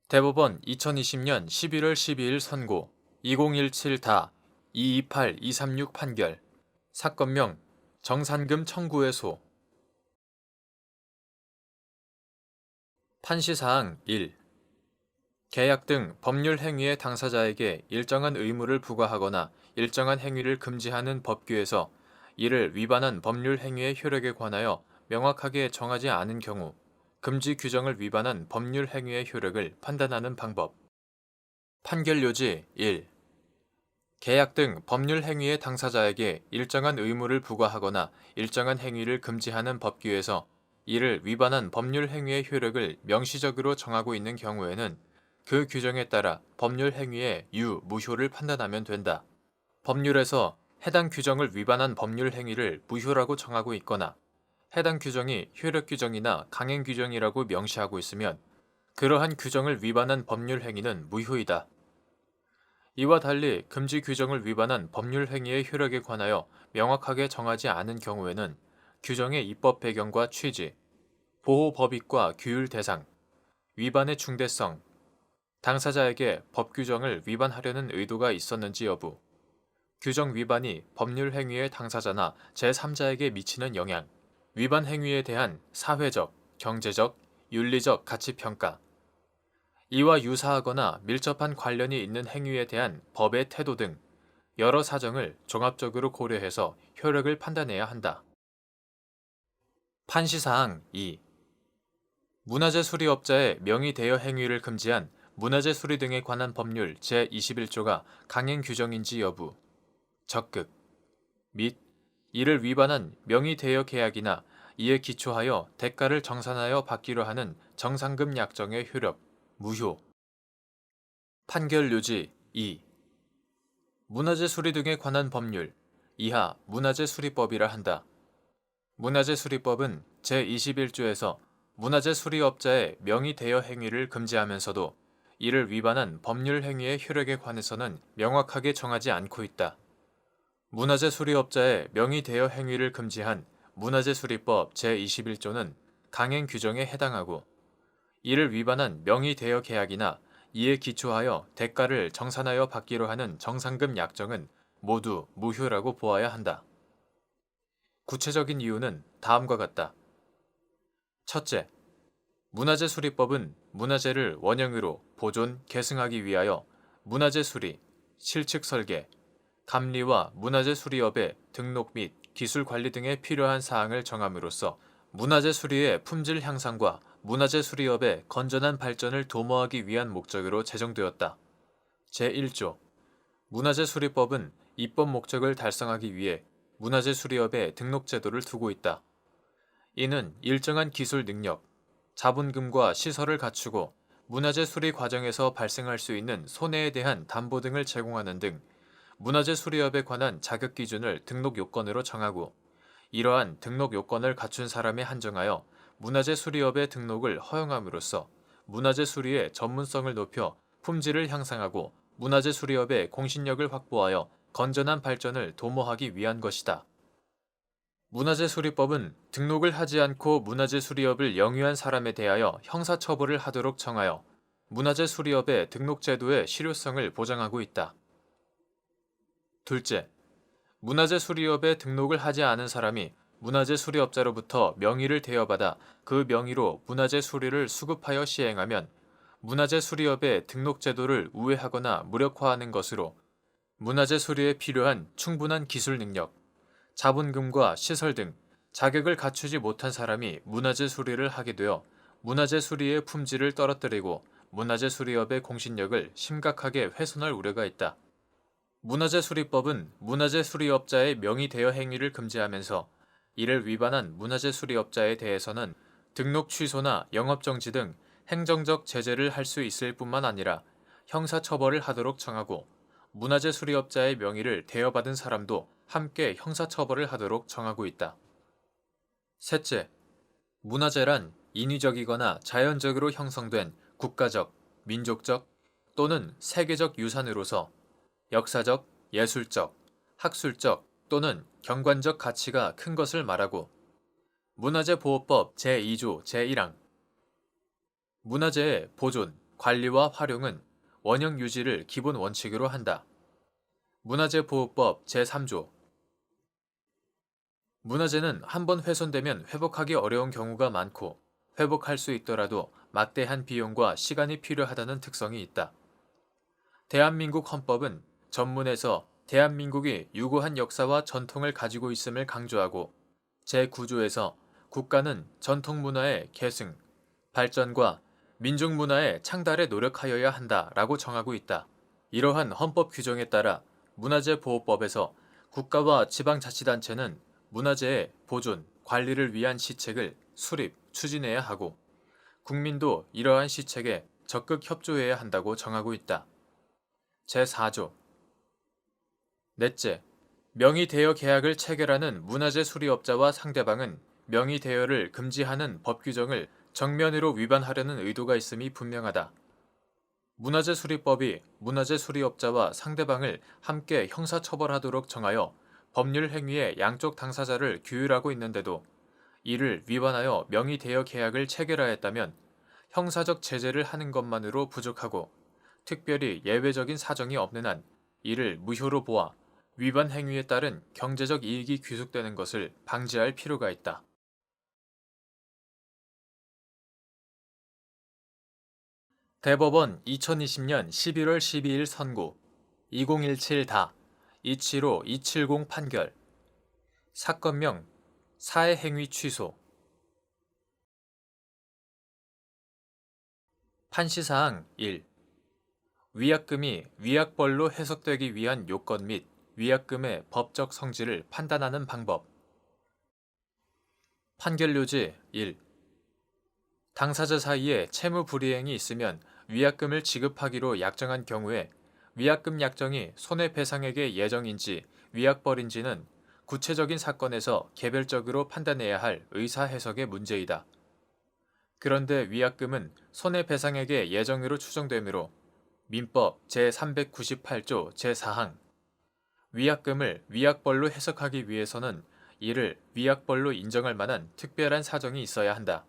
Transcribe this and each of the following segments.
대법원 2020년 11월 12일 선고 2017다 228-236 판결 사건명 정산금 청구의소 판시사항 1. 계약 등 법률 행위의 당사자에게 일정한 의무를 부과하거나 일정한 행위를 금지하는 법규에서 이를 위반한 법률 행위의 효력에 관하여 명확하게 정하지 않은 경우 금지 규정을 위반한 법률 행위의 효력을 판단하는 방법. 판결 요지 1. 계약 등 법률 행위의 당사자에게 일정한 의무를 부과하거나 일정한 행위를 금지하는 법규에서 이를 위반한 법률 행위의 효력을 명시적으로 정하고 있는 경우에는 그 규정에 따라 법률 행위의 무효를 판단하면 된다. 법률에서 해당 규정을 위반한 법률 행위를 무효라고 정하고 있거나 해당 규정이 효력 규정이나 강행 규정이라고 명시하고 있으면 그러한 규정을 위반한 법률 행위는 무효이다. 이와 달리 금지 규정을 위반한 법률 행위의 효력에 관하여 명확하게 정하지 않은 경우에는 규정의 입법 배경과 취지, 보호 법익과 규율 대상, 위반의 중대성, 당사자에게 법 규정을 위반하려는 의도가 있었는지 여부, 규정 위반이 법률 행위의 당사자나 제3자에게 미치는 영향, 위반 행위에 대한 사회적, 경제적, 윤리적 가치평가, 이와 유사하거나 밀접한 관련이 있는 행위에 대한 법의 태도 등 여러 사정을 종합적으로 고려해서 효력을 판단해야 한다. 판시사항 2. 문화재 수리업자의 명의 대여 행위를 금지한 문화재 수리 등에 관한 법률 제21조가 강행 규정인지 여부, 적극, 및 이를 위반한 명의 대여 계약이나 이에 기초하여 대가를 정산하여 받기로 하는 정산금 약정의 효력, 무효. 판결 요지 2. 문화재 수리 등에 관한 법률 이하 문화재 수리법이라 한다. 문화재 수리법은 제21조에서 문화재 수리업자의 명의 대여 행위를 금지하면서도 이를 위반한 법률 행위의 효력에 관해서는 명확하게 정하지 않고 있다. 문화재 수리업자의 명의 대여 행위를 금지한 문화재 수리법 제21조는 강행 규정에 해당하고 이를 위반한 명의 대여 계약이나 이에 기초하여 대가를 정산하여 받기로 하는 정산금 약정은 모두 무효라고 보아야 한다. 구체적인 이유는 다음과 같다. 첫째, 문화재 수리법은 문화재를 원형으로 보존, 계승하기 위하여 문화재 수리, 실측 설계, 감리와 문화재 수리업의 등록 및 기술 관리 등에 필요한 사항을 정함으로써 문화재 수리의 품질 향상과 문화재 수리업의 건전한 발전을 도모하기 위한 목적으로 제정되었다. 제1조 문화재 수리법은 입법 목적을 달성하기 위해 문화재 수리업의 등록 제도를 두고 있다. 이는 일정한 기술 능력, 자본금과 시설을 갖추고 문화재 수리 과정에서 발생할 수 있는 손해에 대한 담보 등을 제공하는 등 문화재 수리업에 관한 자격 기준을 등록 요건으로 정하고 이러한 등록 요건을 갖춘 사람에 한정하여 문화재 수리업의 등록을 허용함으로써 문화재 수리의 전문성을 높여 품질을 향상하고 문화재 수리업의 공신력을 확보하여 건전한 발전을 도모하기 위한 것이다. 문화재 수리법은 등록을 하지 않고 문화재 수리업을 영위한 사람에 대하여 형사처벌을 하도록 정하여 문화재 수리업의 등록 제도의 실효성을 보장하고 있다. 둘째, 문화재 수리업에 등록을 하지 않은 사람이 문화재 수리업자로부터 명의를 대여받아 그 명의로 문화재 수리를 수급하여 시행하면 문화재 수리업의 등록 제도를 우회하거나 무력화하는 것으로 문화재 수리에 필요한 충분한 기술 능력, 자본금과 시설 등 자격을 갖추지 못한 사람이 문화재 수리를 하게 되어 문화재 수리의 품질을 떨어뜨리고 문화재 수리업의 공신력을 심각하게 훼손할 우려가 있다. 문화재 수리법은 문화재 수리업자의 명의 대여 행위를 금지하면서 이를 위반한 문화재 수리업자에 대해서는 등록 취소나 영업정지 등 행정적 제재를 할 수 있을 뿐만 아니라 형사처벌을 하도록 정하고 문화재 수리업자의 명의를 대여받은 사람도 함께 형사처벌을 하도록 정하고 있다. 셋째, 문화재란 인위적이거나 자연적으로 형성된 국가적, 민족적 또는 세계적 유산으로서 역사적, 예술적, 학술적 또는 경관적 가치가 큰 것을 말하고 문화재보호법 제2조 제1항 문화재의 보존, 관리와 활용은 원형 유지를 기본 원칙으로 한다. 문화재보호법 제3조. 문화재는 한번 훼손되면 회복하기 어려운 경우가 많고 회복할 수 있더라도 막대한 비용과 시간이 필요하다는 특성이 있다. 대한민국 헌법은 전문에서 대한민국이 유구한 역사와 전통을 가지고 있음을 강조하고 제9조에서 국가는 전통문화의 계승, 발전과 민족문화의 창달에 노력하여야 한다라고 정하고 있다. 이러한 헌법 규정에 따라 문화재보호법에서 국가와 지방자치단체는 문화재의 보존, 관리를 위한 시책을 수립, 추진해야 하고 국민도 이러한 시책에 적극 협조해야 한다고 정하고 있다. 제4조. 넷째, 명의대여 계약을 체결하는 문화재 수리업자와 상대방은 명의대여를 금지하는 법 규정을 정면으로 위반하려는 의도가 있음이 분명하다. 문화재 수리법이 문화재 수리업자와 상대방을 함께 형사처벌하도록 정하여 법률 행위의 양쪽 당사자를 규율하고 있는데도 이를 위반하여 명의대여 계약을 체결하였다면 형사적 제재를 하는 것만으로 부족하고 특별히 예외적인 사정이 없는 한 이를 무효로 보아 위반 행위에 따른 경제적 이익이 귀속되는 것을 방지할 필요가 있다. 대법원 2020년 11월 12일 선고 2017-275-270 판결. 사건명 사회행위 취소. 판시사항 1. 위약금이 위약벌로 해석되기 위한 요건 및 위약금의 법적 성질을 판단하는 방법. 판결요지 1. 당사자 사이에 채무 불이행이 있으면 위약금을 지급하기로 약정한 경우에 위약금 약정이 손해배상액의 예정인지 위약벌인지는 구체적인 사건에서 개별적으로 판단해야 할 의사해석의 문제이다. 그런데 위약금은 손해배상액의 예정으로 추정되므로 민법 제398조 제4항 위약금을 위약벌로 해석하기 위해서는 이를 위약벌로 인정할 만한 특별한 사정이 있어야 한다.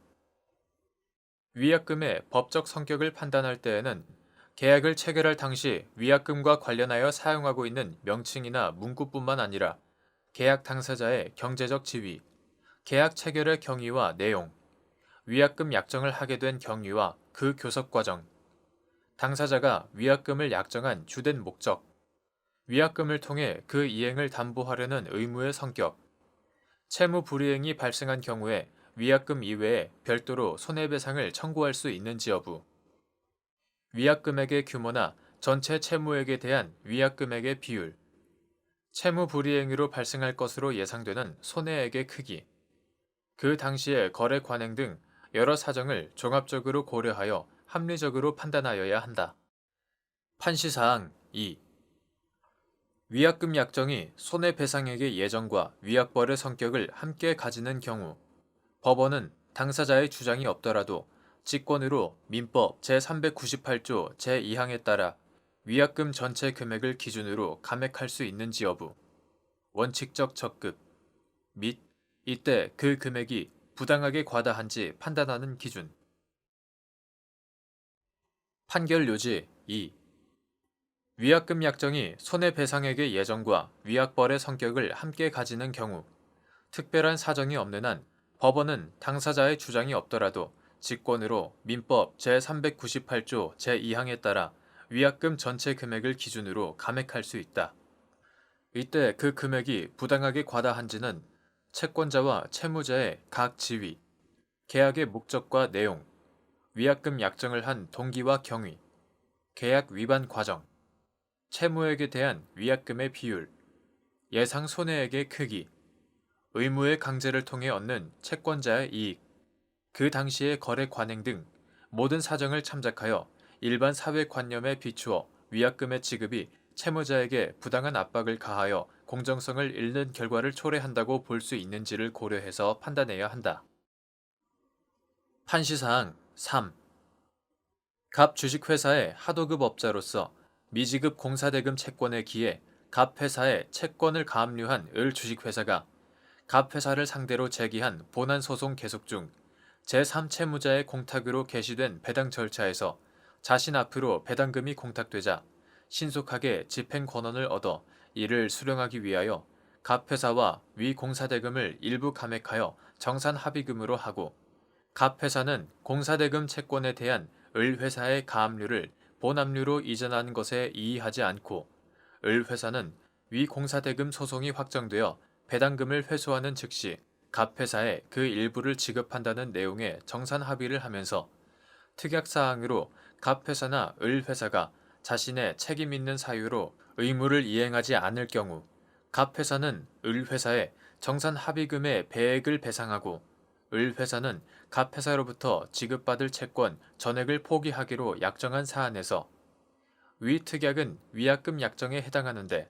위약금의 법적 성격을 판단할 때에는 계약을 체결할 당시 위약금과 관련하여 사용하고 있는 명칭이나 문구뿐만 아니라 계약 당사자의 경제적 지위, 계약 체결의 경위와 내용, 위약금 약정을 하게 된 경위와 그 교섭 과정, 당사자가 위약금을 약정한 주된 목적, 위약금을 통해 그 이행을 담보하려는 의무의 성격, 채무 불이행이 발생한 경우에 위약금 이외에 별도로 손해배상을 청구할 수 있는지 여부, 위약금액의 규모나 전체 채무액에 대한 위약금액의 비율, 채무 불이행으로 발생할 것으로 예상되는 손해액의 크기, 그 당시의 거래 관행 등 여러 사정을 종합적으로 고려하여 합리적으로 판단하여야 한다. 판시사항 2. 위약금 약정이 손해배상액의 예정과 위약벌의 성격을 함께 가지는 경우 법원은 당사자의 주장이 없더라도 직권으로 민법 제398조 제2항에 따라 위약금 전체 금액을 기준으로 감액할 수 있는지 여부, 원칙적 적극 및 이때 그 금액이 부당하게 과다한지 판단하는 기준. 판결 요지 2. 위약금 약정이 손해배상액의 예정과 위약벌의 성격을 함께 가지는 경우 특별한 사정이 없는 한 법원은 당사자의 주장이 없더라도 직권으로 민법 제398조 제2항에 따라 위약금 전체 금액을 기준으로 감액할 수 있다. 이때 그 금액이 부당하게 과다한지는 채권자와 채무자의 각 지위, 계약의 목적과 내용, 위약금 약정을 한 동기와 경위, 계약 위반 과정, 채무액에 대한 위약금의 비율, 예상 손해액의 크기, 의무의 강제를 통해 얻는 채권자의 이익, 그 당시의 거래 관행 등 모든 사정을 참작하여 일반 사회관념에 비추어 위약금의 지급이 채무자에게 부당한 압박을 가하여 공정성을 잃는 결과를 초래한다고 볼 수 있는지를 고려해서 판단해야 한다. 판시사항 3. 갑 주식회사의 하도급 업자로서 미지급 공사대금 채권에 기해 갑 회사에 채권을 가압류한 을 주식회사가 갑 회사를 상대로 제기한 본안소송 계속 중 제3채무자의 공탁으로 개시된 배당 절차에서 자신 앞으로 배당금이 공탁되자 신속하게 집행 권한을 얻어 이를 수령하기 위하여 갑 회사와 위 공사대금을 일부 감액하여 정산 합의금으로 하고, 갑 회사는 공사대금 채권에 대한 을 회사의 가압류를 본압류로 이전하는 것에 이의하지 않고, 을 회사는 위 공사대금 소송이 확정되어 배당금을 회수하는 즉시 갑 회사에 그 일부를 지급한다는 내용의 정산 합의를 하면서, 특약사항으로 갑 회사나 을 회사가 자신의 책임 있는 사유로 의무를 이행하지 않을 경우 갑 회사는 을 회사에 정산 합의금의 배액을 배상하고, 을 회사는 갑 회사로부터 지급받을 채권 전액을 포기하기로 약정한 사안에서 위 특약은 위약금 약정에 해당하는데,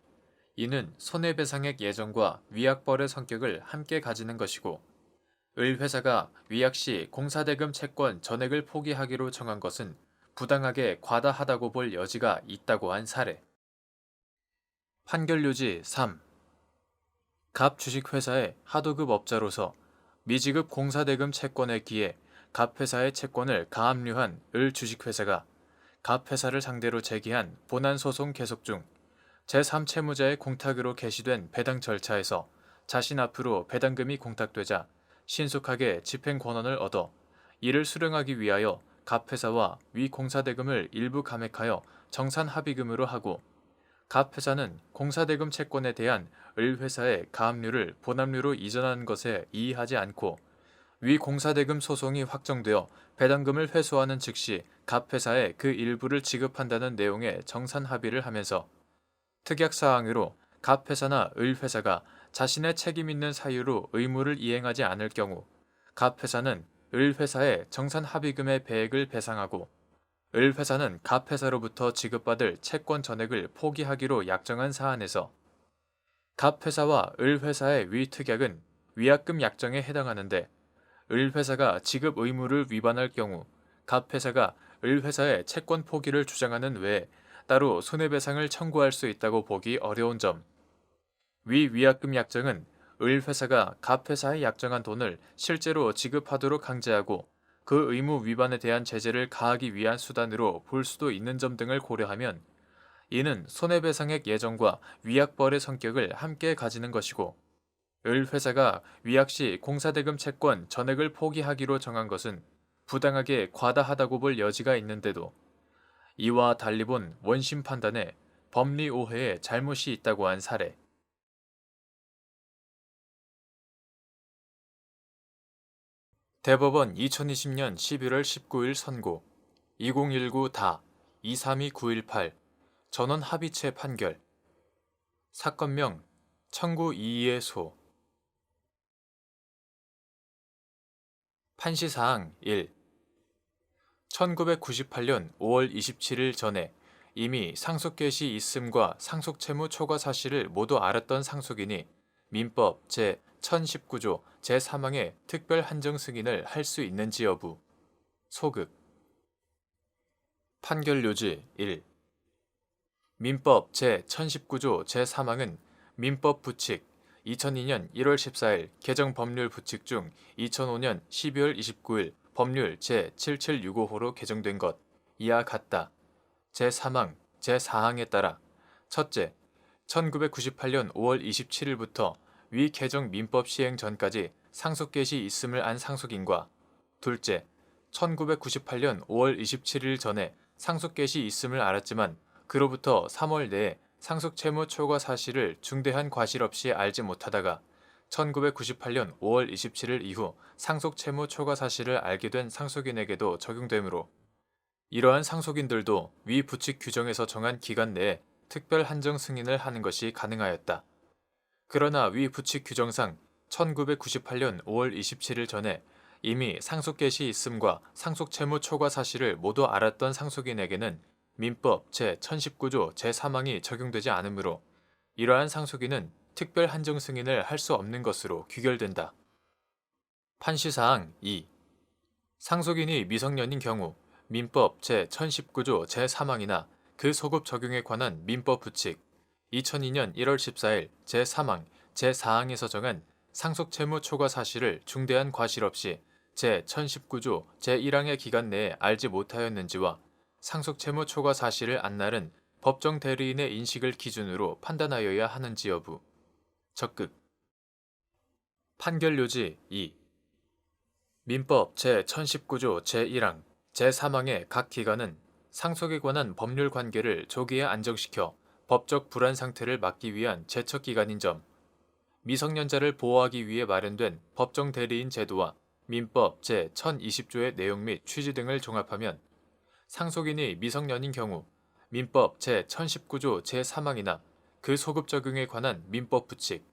이는 손해배상액 예정과 위약벌의 성격을 함께 가지는 것이고, 을 회사가 위약 시 공사대금 채권 전액을 포기하기로 정한 것은 부당하게 과다하다고 볼 여지가 있다고 한 사례. 판결유지 3. 갑 주식회사의 하도급 업자로서 미지급 공사대금 채권에 기해 갑 회사의 채권을 가압류한 을 주식회사가 갑 회사를 상대로 제기한 본안소송 계속 중 제3채무자의 공탁으로 개시된 배당 절차에서 자신 앞으로 배당금이 공탁되자 신속하게 집행 권한을 얻어 이를 수령하기 위하여 갑 회사와 위 공사대금을 일부 감액하여 정산 합의금으로 하고, 갑 회사는 공사대금 채권에 대한 을 회사의 가압류를 본압류로 이전하는 것에 이의하지 않고, 위 공사대금 소송이 확정되어 배당금을 회수하는 즉시 갑 회사에 그 일부를 지급한다는 내용의 정산 합의를 하면서, 특약사항으로 갑 회사나 을 회사가 자신의 책임 있는 사유로 의무를 이행하지 않을 경우 갑 회사는 을 회사에 정산 합의금의 배액을 배상하고, 을 회사는 갑 회사로부터 지급받을 채권 전액을 포기하기로 약정한 사안에서 갑 회사와 을 회사의 위 특약은 위약금 약정에 해당하는데, 을 회사가 지급 의무를 위반할 경우 갑 회사가 을 회사의 채권 포기를 주장하는 외에 따로 손해배상을 청구할 수 있다고 보기 어려운 점. 위 위약금 약정은 을 회사가 갑 회사에 약정한 돈을 실제로 지급하도록 강제하고 그 의무 위반에 대한 제재를 가하기 위한 수단으로 볼 수도 있는 점 등을 고려하면, 이는 손해배상액 예정과 위약벌의 성격을 함께 가지는 것이고, 을 회사가 위약 시 공사대금 채권 전액을 포기하기로 정한 것은 부당하게 과다하다고 볼 여지가 있는데도, 이와 달리 본 원심 판단에 법리 오해에 잘못이 있다고 한 사례. 대법원 2020년 11월 19일 선고 2019다 232918 전원 합의체 판결. 사건명 청구 이의의 소. 판시사항 1. 1998년 5월 27일 전에 이미 상속 개시 있음과 상속 채무 초과 사실을 모두 알았던 상속인이 민법 제1019조 제3항의 특별 한정 승인을 할 수 있는지 여부. 소극. 판결요지 1. 민법 제1019조 제3항은 민법 부칙 2002년 1월 14일 개정 법률 부칙 중 2005년 12월 29일 법률 제7765호로 개정된 것 이와 같다. 제3항, 제4항에 따라 첫째, 1998년 5월 27일부터 위 개정 민법 시행 전까지 상속 개시 있음을 안 상속인과 둘째, 1998년 5월 27일 전에 상속 개시 있음을 알았지만 그로부터 3월 내에 상속 채무 초과 사실을 중대한 과실 없이 알지 못하다가 1998년 5월 27일 이후 상속 채무 초과 사실을 알게 된 상속인에게도 적용되므로 이러한 상속인들도 위 부칙 규정에서 정한 기간 내에 특별 한정 승인을 하는 것이 가능하였다. 그러나 위 부칙 규정상 1998년 5월 27일 전에 이미 상속 개시 있음과 상속 채무 초과 사실을 모두 알았던 상속인에게는 민법 제1019조 제3항이 적용되지 않으므로 이러한 상속인은 특별 한정 승인을 할 수 없는 것으로 귀결된다. 판시사항 2. 상속인이 미성년인 경우 민법 제1019조 제3항이나 그 소급 적용에 관한 민법 부칙 2002년 1월 14일 제3항, 제4항에서 정한 상속 채무 초과 사실을 중대한 과실 없이 제1019조 제1항의 기간 내에 알지 못하였는지와 상속 채무 초과 사실을 안날은 법정 대리인의 인식을 기준으로 판단하여야 하는지 여부. 적극. 판결 요지 2. 민법 제1019조 제1항, 제3항의 각 기관은 상속에 관한 법률 관계를 조기에 안정시켜 법적 불안 상태를 막기 위한 제척기관인 점, 미성년자를 보호하기 위해 마련된 법정 대리인 제도와 민법 제1020조의 내용 및 취지 등을 종합하면 상속인이 미성년인 경우 민법 제1019조 제3항이나 그 소급 적용에 관한 민법 부칙,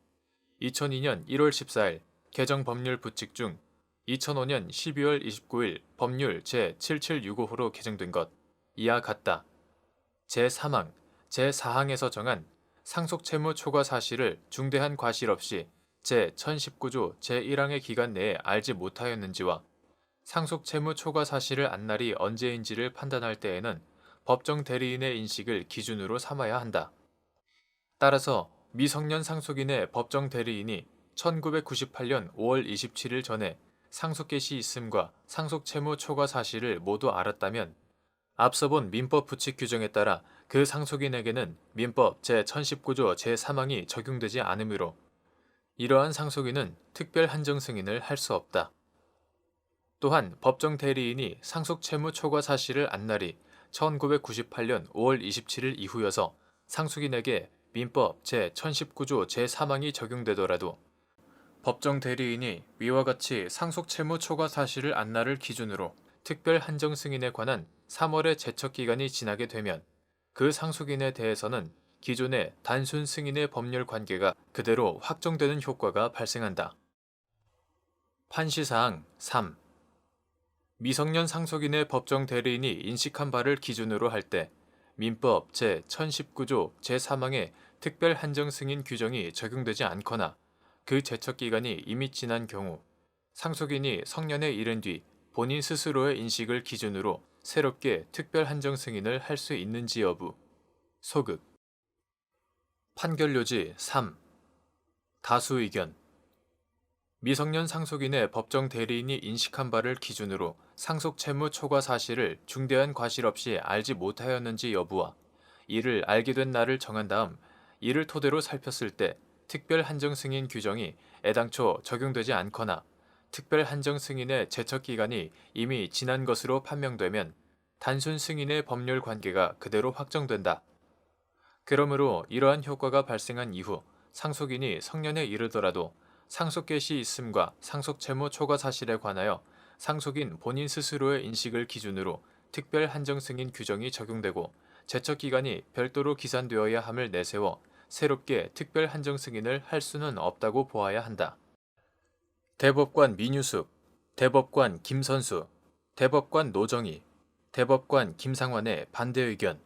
2002년 1월 14일 개정 법률 부칙 중 2005년 12월 29일 법률 제7765호로 개정된 것 이와 같다. 제3항, 제4항에서 정한 상속채무 초과 사실을 중대한 과실 없이 제1019조 제1항의 기간 내에 알지 못하였는지와 상속채무 초과 사실을 안 날이 언제인지를 판단할 때에는 법정 대리인의 인식을 기준으로 삼아야 한다. 따라서 미성년 상속인의 법정 대리인이 1998년 5월 27일 전에 상속 개시 있음과 상속 채무 초과 사실을 모두 알았다면 앞서 본 민법 부칙 규정에 따라 그 상속인에게는 민법 제1019조 제3항이 적용되지 않으므로 이러한 상속인은 특별 한정 승인을 할 수 없다. 또한 법정 대리인이 상속 채무 초과 사실을 안 날이 1998년 5월 27일 이후여서 상속인에게 민법 제1019조 제3항이 적용되더라도 법정 대리인이 위와 같이 상속 채무 초과 사실을 안 날을 기준으로 특별 한정 승인에 관한 3월의 제척 기간이 지나게 되면 그 상속인에 대해서는 기존의 단순 승인의 법률 관계가 그대로 확정되는 효과가 발생한다. 판시사항 3. 미성년 상속인의 법정 대리인이 인식한 바를 기준으로 할 때 민법 제1019조 제3항의 특별 한정 승인 규정이 적용되지 않거나 그 제척 기간이 이미 지난 경우 상속인이 성년에 이른 뒤 본인 스스로의 인식을 기준으로 새롭게 특별 한정 승인을 할 수 있는지 여부. 소극. 판결 요지 3. 다수 의견. 미성년 상속인의 법정 대리인이 인식한 바를 기준으로 상속 채무 초과 사실을 중대한 과실 없이 알지 못하였는지 여부와 이를 알게 된 날을 정한 다음 이를 토대로 살폈을 때 특별 한정 승인 규정이 애당초 적용되지 않거나 특별 한정 승인의 제척 기간이 이미 지난 것으로 판명되면 단순 승인의 법률 관계가 그대로 확정된다. 그러므로 이러한 효과가 발생한 이후 상속인이 성년에 이르더라도 상속 개시 있음과 상속 채무 초과 사실에 관하여 상속인 본인 스스로의 인식을 기준으로 특별 한정 승인 규정이 적용되고 제척 기간이 별도로 기산되어야 함을 내세워 새롭게 특별 한정 승인을 할 수는 없다고 보아야 한다. 대법관 민유숙, 대법관 김선수, 대법관 노정희, 대법관 김상환의 반대 의견.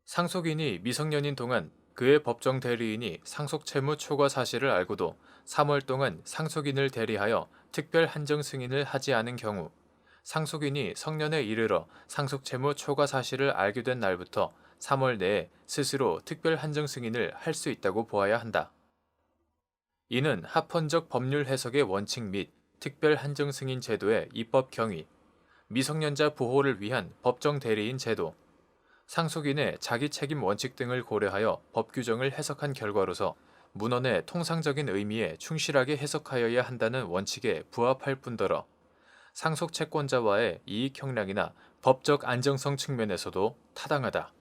상속인이 미성년인 동안 그의 법정 대리인이 상속 채무 초과 사실을 알고도 3월 동안 상속인을 대리하여 특별 한정 승인을 하지 않은 경우 상속인이 성년에 이르러 상속 채무 초과 사실을 알게 된 날부터 3월 내에 스스로 특별 한정 승인을 할 수 있다고 보아야 한다. 이는 합헌적 법률 해석의 원칙 및 특별 한정 승인 제도의 입법 경위, 미성년자 보호를 위한 법정 대리인 제도, 상속인의 자기 책임 원칙 등을 고려하여 법 규정을 해석한 결과로서 문헌의 통상적인 의미에 충실하게 해석하여야 한다는 원칙에 부합할 뿐더러 상속 채권자와의 이익 형량이나 법적 안정성 측면에서도 타당하다.